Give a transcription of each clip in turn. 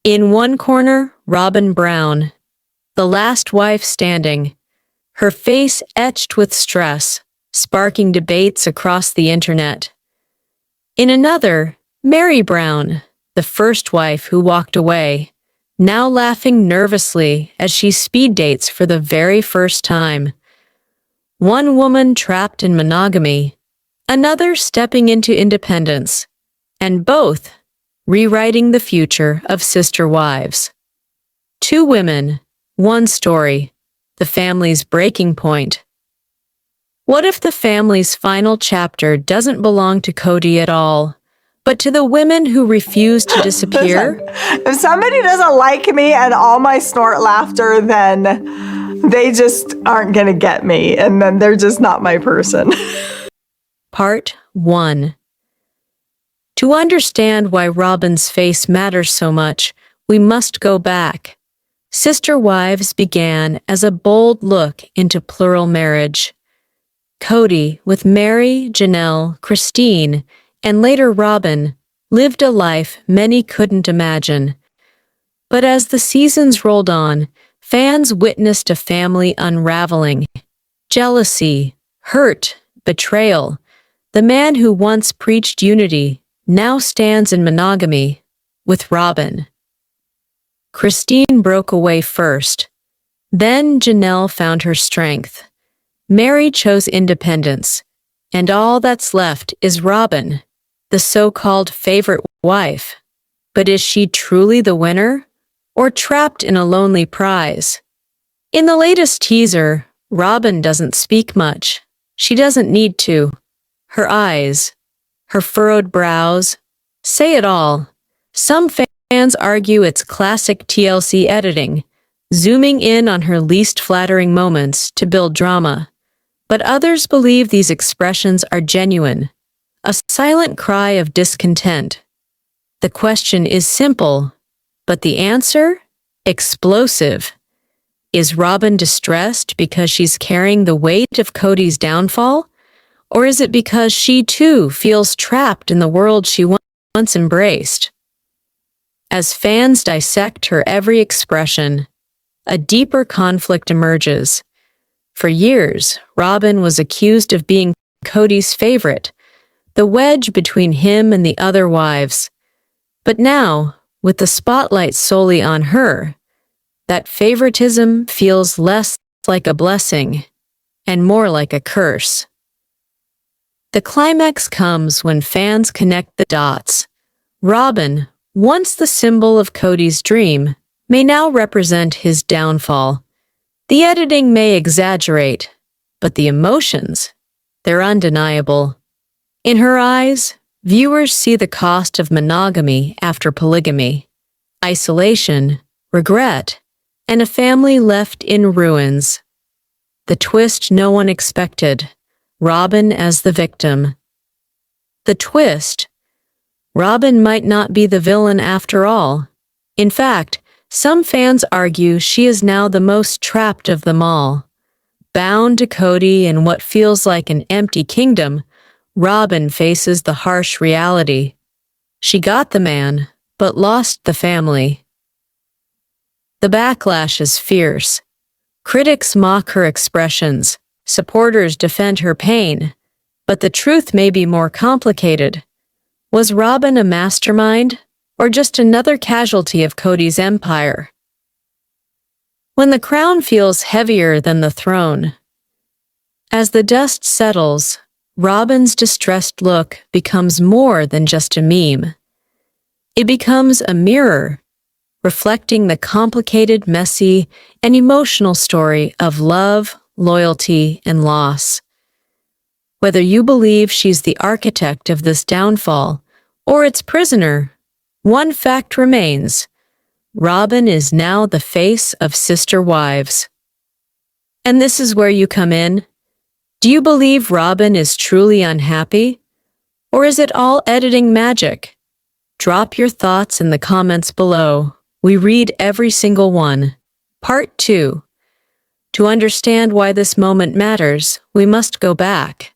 In one corner, Robyn Brown, the last wife standing, her face etched with stress, sparking debates across the internet. In another, Meri Brown, the first wife who walked away, now laughing nervously as she speed dates for the very first time. One woman trapped in monogamy, another stepping into independence, and both rewriting the future of sister wives. Two women, one story, the family's breaking point. What if the family's final chapter doesn't belong to Kody at all, but to the women who refuse to disappear? Listen, if somebody doesn't like me and all my snort laughter, then they just aren't gonna get me, and then they're just not my person. Part 1. To understand why Robyn's face matters so much, we must go back. Sister Wives began as a bold look into plural marriage. Kody, with Meri, Janelle, Christine, and later Robyn, lived a life many couldn't imagine. But as the seasons rolled on, fans witnessed a family unraveling. Jealousy, hurt, betrayal. The man who once preached unity now stands in monogamy with Robyn. Christine broke away first. Then Janelle found her strength. Meri chose independence. And all that's left is Robyn, the so-called favorite wife. But is she truly the winner, or trapped in a lonely prize? In the latest teaser, Robyn doesn't speak much. She doesn't need to. Her eyes, her furrowed brows, say it all. Some fans argue it's classic TLC editing, zooming in on her least flattering moments to build drama. But others believe these expressions are genuine, a silent cry of discontent. The question is simple, but the answer? Explosive. Is Robyn distressed because she's carrying the weight of Kody's downfall? Or is it because she too feels trapped in the world she once embraced? As fans dissect her every expression, a deeper conflict emerges. For years, Robyn was accused of being Kody's favorite, the wedge between him and the other wives. But now, with the spotlight solely on her, that favoritism feels less like a blessing and more like a curse. The climax comes when fans connect the dots. Robyn, once the symbol of Kody's dream, may now represent his downfall. The editing may exaggerate, but the emotions, they're undeniable. In her eyes, viewers see the cost of monogamy after polygamy, isolation, regret, and a family left in ruins. The twist no one expected. Robyn as the victim. The twist? Robyn might not be the villain after all. In fact, some fans argue she is now the most trapped of them all. Bound to Kody in what feels like an empty kingdom, Robyn faces the harsh reality. She got the man, but lost the family. The backlash is fierce. Critics mock her expressions. Supporters defend her pain, but the truth may be more complicated. Was Robyn a mastermind, or just another casualty of Kody's empire? When the crown feels heavier than the throne. As the dust settles, Robyn's distressed look becomes more than just a meme. It becomes a mirror, reflecting the complicated, messy, and emotional story of love, loyalty, and loss. Whether you believe she's the architect of this downfall or its prisoner, one fact remains. Robyn is now the face of Sister Wives. And this is where you come in. Do you believe Robyn is truly unhappy? Or is it all editing magic? Drop your thoughts in the comments below. We read every single one. Part 2. To understand why this moment matters, we must go back.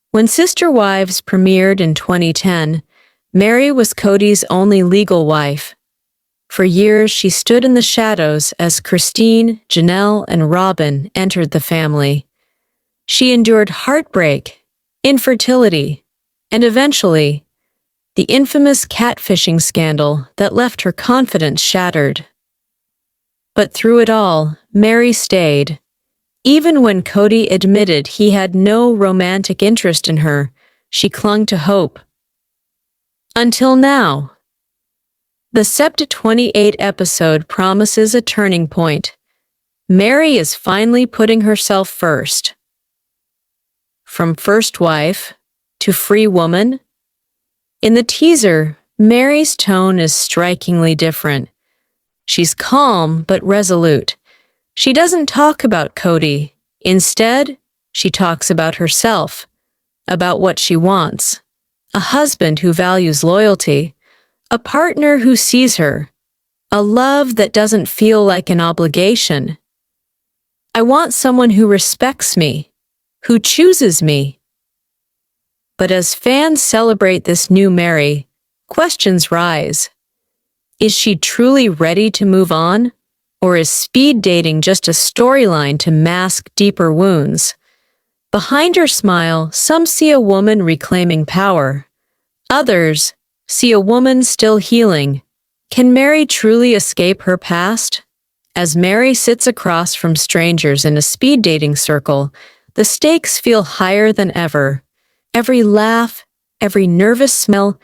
When Sister Wives premiered in 2010, Meri was Kody's only legal wife, For years, she stood in the shadows as Christine, Janelle, and Robyn entered the family. She endured heartbreak, infertility, and eventually, the infamous catfishing scandal that left her confidence shattered. But through it all, Meri stayed. Even when Kody admitted he had no romantic interest in her, she clung to hope. Until now. The Sept 28 episode promises a turning point. Meri is finally putting herself first. From first wife to free woman. In the teaser, Meri's tone is strikingly different. She's calm but resolute. She doesn't talk about Kody. Instead, she talks about herself, about what she wants. A husband who values loyalty, a partner who sees her, a love that doesn't feel like an obligation. I want someone who respects me, who chooses me. But as fans celebrate this new Meri, questions rise. Is she truly ready to move on? Or is speed dating just a storyline to mask deeper wounds? Behind her smile, some see a woman reclaiming power. Others see a woman still healing. Can Meri truly escape her past? As Meri sits across from strangers in a speed dating circle, the stakes feel higher than ever. Every laugh, every nervous smile,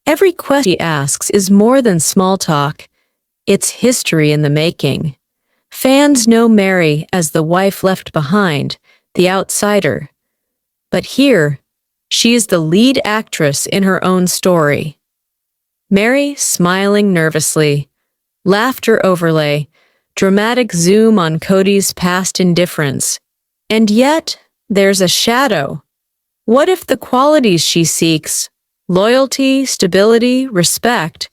every question she asks is more than small talk. It's history in the making. Fans know Meri as the wife left behind, the outsider. But here, she is the lead actress in her own story. Meri smiling nervously, laughter overlay, dramatic zoom on Kody's past indifference. And yet, there's a shadow. What if the qualities she seeks, loyalty, stability, respect,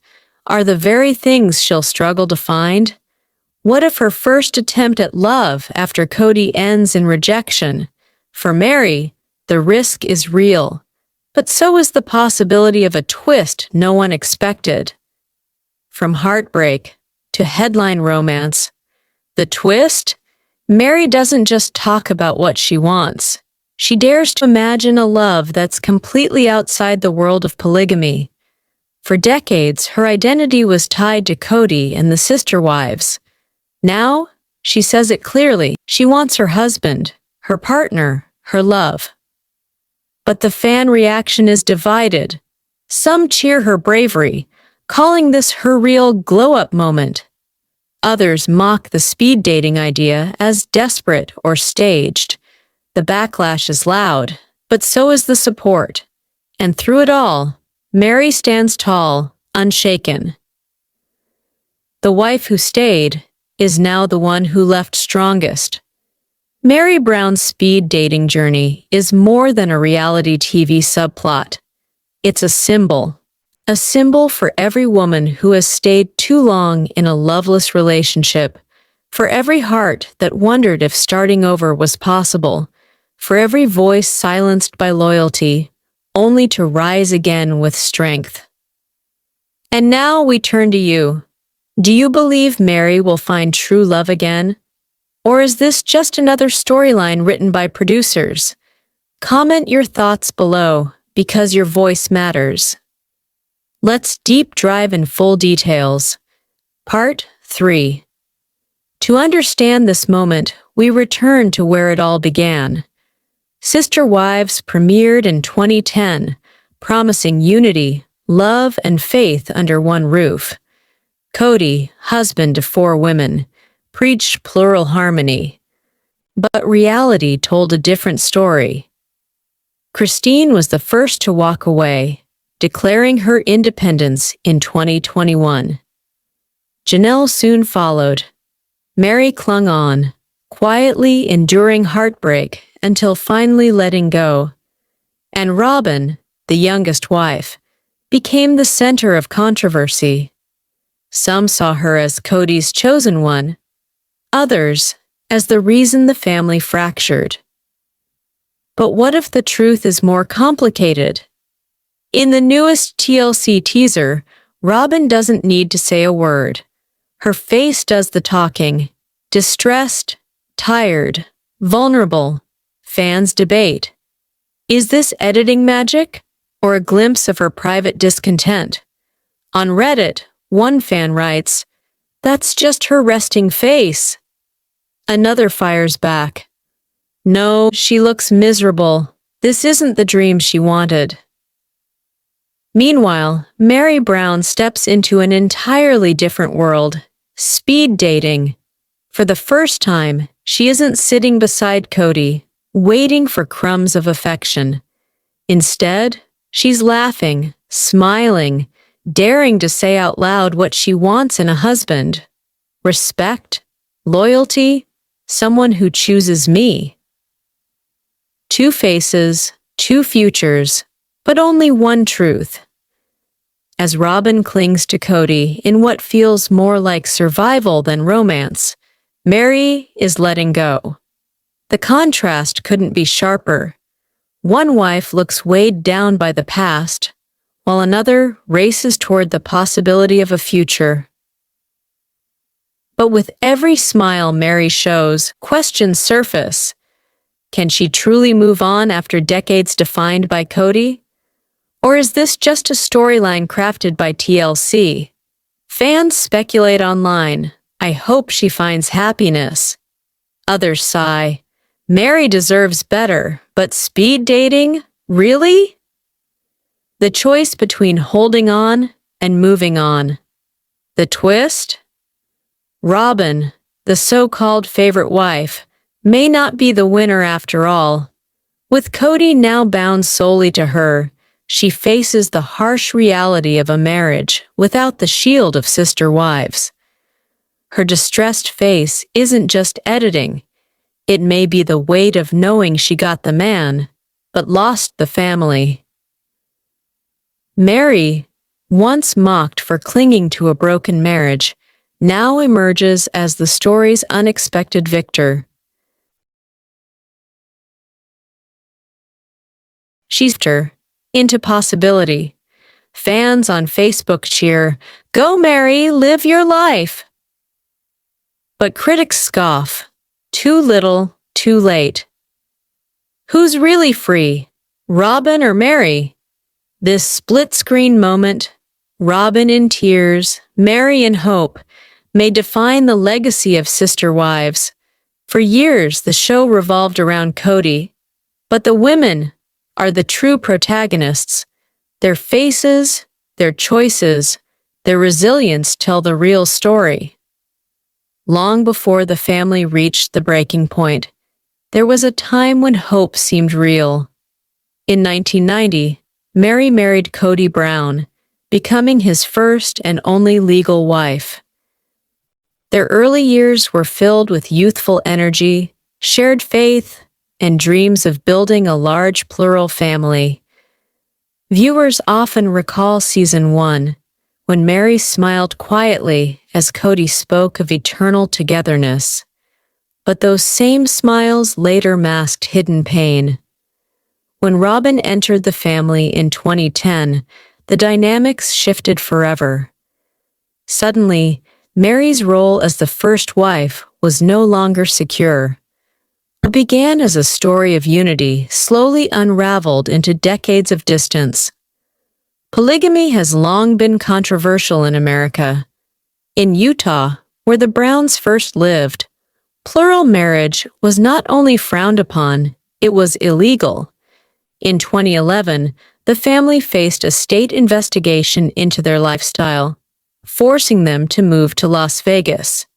are the very things she'll struggle to find? What if her first attempt at love after Kody ends in rejection? For Meri, the risk is real, but so is the possibility of a twist no one expected. From heartbreak to headline romance, the twist? Meri doesn't just talk about what she wants. She dares to imagine a love that's completely outside the world of polygamy. For decades, her identity was tied to Kody and the sister wives. Now, she says it clearly. She wants her husband, her partner, her love. But the fan reaction is divided. Some cheer her bravery, calling this her real glow-up moment. Others mock the speed dating idea as desperate or staged. The backlash is loud, but so is the support. And through it all, Meri stands tall, unshaken. The wife who stayed is now the one who left strongest. Meri Brown's speed dating journey is more than a reality TV subplot. It's a symbol for every woman who has stayed too long in a loveless relationship, for every heart that wondered if starting over was possible, for every voice silenced by loyalty, only to rise again with strength. And now we turn to you. Do you believe Meri will find true love again? Or is this just another storyline written by producers? Comment your thoughts below, because your voice matters. Let's deep dive in full details. Part 3. To understand this moment, we return to where it all began. Sister Wives premiered in 2010, promising unity, love, and faith under one roof. Kody, husband to 4 women, preached plural harmony. But reality told a different story. Christine was the first to walk away, declaring her independence in 2021. Janelle soon followed. Meri clung on, quietly enduring heartbreak until finally letting go. And Robyn, the youngest wife, became the center of controversy. Some saw her as Kody's chosen one, others as the reason the family fractured. But what if the truth is more complicated? In the newest TLC teaser, Robyn doesn't need to say a word. Her face does the talking. Distressed, tired, vulnerable. Fans debate. Is this editing magic or a glimpse of her private discontent? On Reddit, one fan writes, "That's just her resting face." Another fires back. "No, she looks miserable. This isn't the dream she wanted." Meanwhile, Meri Brown steps into an entirely different world, speed dating. For the first time, she isn't sitting beside Kody, waiting for crumbs of affection. Instead, she's laughing, smiling, daring to say out loud what she wants in a husband. Respect, loyalty, someone who chooses me. Two faces, two futures, but only one truth. As Robyn clings to Kody in what feels more like survival than romance, Meri is letting go. The contrast couldn't be sharper. One wife looks weighed down by the past, while another races toward the possibility of a future. But with every smile Meri shows, questions surface. Can she truly move on after decades defined by Kody? Or is this just a storyline crafted by TLC? Fans speculate online. I hope she finds happiness. Others sigh. Meri deserves better, but speed dating? Really? The choice between holding on and moving on. The twist? Robyn, the so-called favorite wife, may not be the winner after all. With Kody now bound solely to her, she faces the harsh reality of a marriage without the shield of sister wives. Her distressed face isn't just editing. It may be the weight of knowing she got the man, but lost the family. Meri, once mocked for clinging to a broken marriage, now emerges as the story's unexpected victor. She's into possibility. Fans on Facebook cheer, "Go Meri, live your life!" But critics scoff. Too little, too late. Who's really free, Robyn or Meri? This split-screen moment, Robyn in tears, Meri in hope, may define the legacy of Sister Wives. For years, the show revolved around Kody, but the women are the true protagonists. Their faces, their choices, their resilience tell the real story. Long before the family reached the breaking point, there was a time when hope seemed real. In 1990, Meri married Robyn Brown, becoming his first and only legal wife. Their early years were filled with youthful energy, shared faith, and dreams of building a large plural family. Viewers often recall Season 1, when Meri smiled quietly as Kody spoke of eternal togetherness. But those same smiles later masked hidden pain. When Robyn entered the family in 2010, the dynamics shifted forever. Suddenly, Meri's role as the first wife was no longer secure. What began as a story of unity slowly unraveled into decades of distance. Polygamy has long been controversial in America. In Utah, where the Browns first lived, plural marriage was not only frowned upon, it was illegal. In 2011, the family faced a state investigation into their lifestyle, forcing them to move to Las Vegas.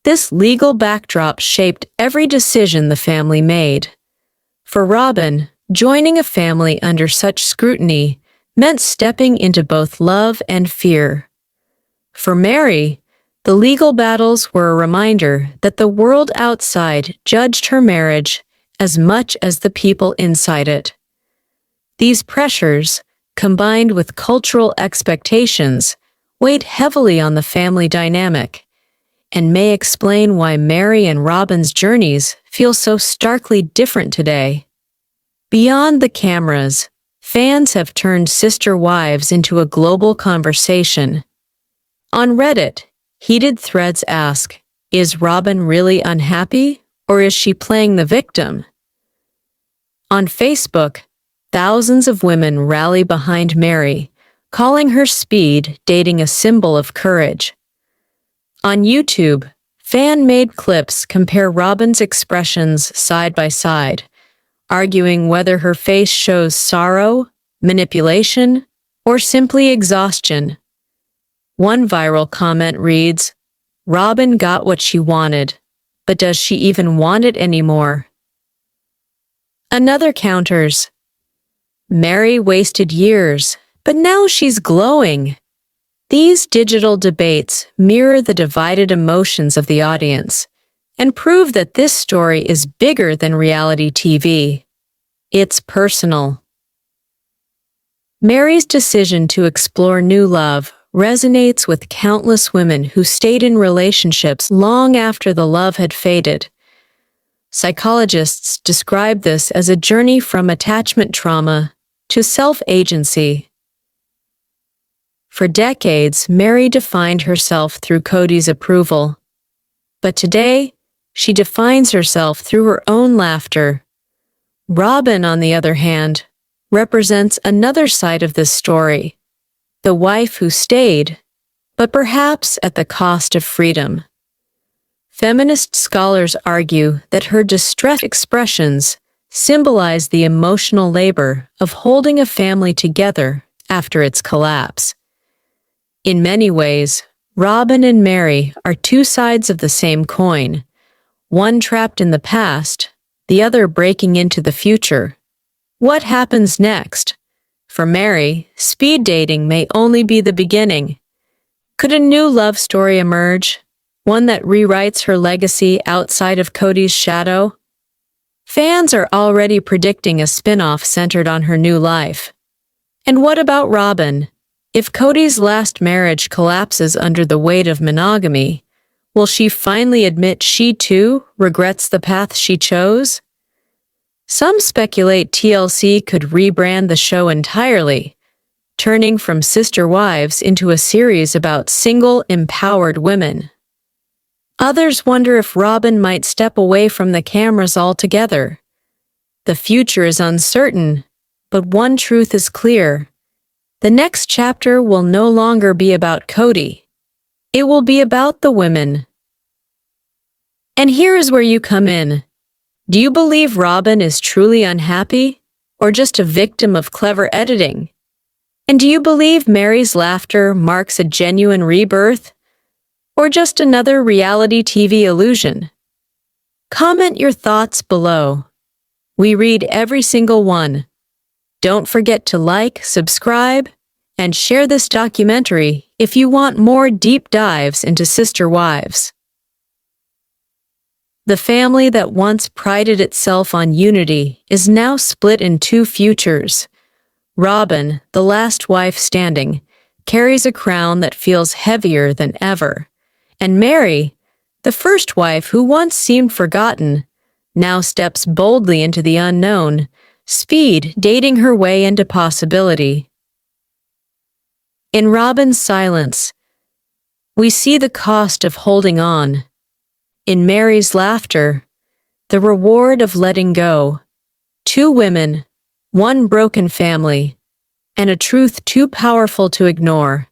This legal backdrop shaped every decision the family made. For Robyn, joining a family under such scrutiny meant stepping into both love and fear. For Meri, the legal battles were a reminder that the world outside judged her marriage as much as the people inside it. These pressures, combined with cultural expectations, weighed heavily on the family dynamic, and may explain why Meri and Robyn's journeys feel so starkly different today. Beyond the cameras, fans have turned sister wives into a global conversation. On Reddit, Heated threads ask, is Robyn really unhappy, or is she playing the victim? On Facebook, thousands of women rally behind Meri, calling her speed dating a symbol of courage. On YouTube, fan-made clips compare Robyn's expressions side by side, arguing whether her face shows sorrow, manipulation, or simply exhaustion. One viral comment reads, "Robyn got what she wanted, but does she even want it anymore?" Another counters, "Meri wasted years, but now she's glowing." These digital debates mirror the divided emotions of the audience and prove that this story is bigger than reality TV. It's personal. Meri's decision to explore new love resonates with countless women who stayed in relationships long after the love had faded. Psychologists describe this as a journey from attachment trauma to self-agency. For decades, Meri defined herself through Kody's approval. But today, she defines herself through her own laughter. Robyn, on the other hand, represents another side of this story, the wife who stayed, but perhaps at the cost of freedom. Feminist scholars argue that her distressed expressions symbolize the emotional labor of holding a family together after its collapse. In many ways, Robyn and Meri are two sides of the same coin, one trapped in the past, the other breaking into the future. What happens next? For Meri, speed dating may only be the beginning. Could a new love story emerge, one that rewrites her legacy outside of Kody's shadow? Fans are already predicting a spin-off centered on her new life. And what about Robyn? If Kody's last marriage collapses under the weight of monogamy, will she finally admit she too regrets the path she chose? Some speculate TLC could rebrand the show entirely, turning from Sister Wives into a series about single, empowered women. Others wonder if Robyn might step away from the cameras altogether. The future is uncertain, but one truth is clear. The next chapter will no longer be about Kody. It will be about the women. And here is where you come in. Do you believe Robyn is truly unhappy, or just a victim of clever editing? And do you believe Meri's laughter marks a genuine rebirth, or just another reality TV illusion? Comment your thoughts below. We read every single one. Don't forget to like, subscribe, and share this documentary if you want more deep dives into Sister Wives. The family that once prided itself on unity is now split in two futures. Robyn, the last wife standing, carries a crown that feels heavier than ever. And Meri, the first wife who once seemed forgotten, now steps boldly into the unknown, speed dating her way into possibility. In Robyn's silence, we see the cost of holding on. In Meri's laughter, the reward of letting go. Two women, one broken family, and a truth too powerful to ignore.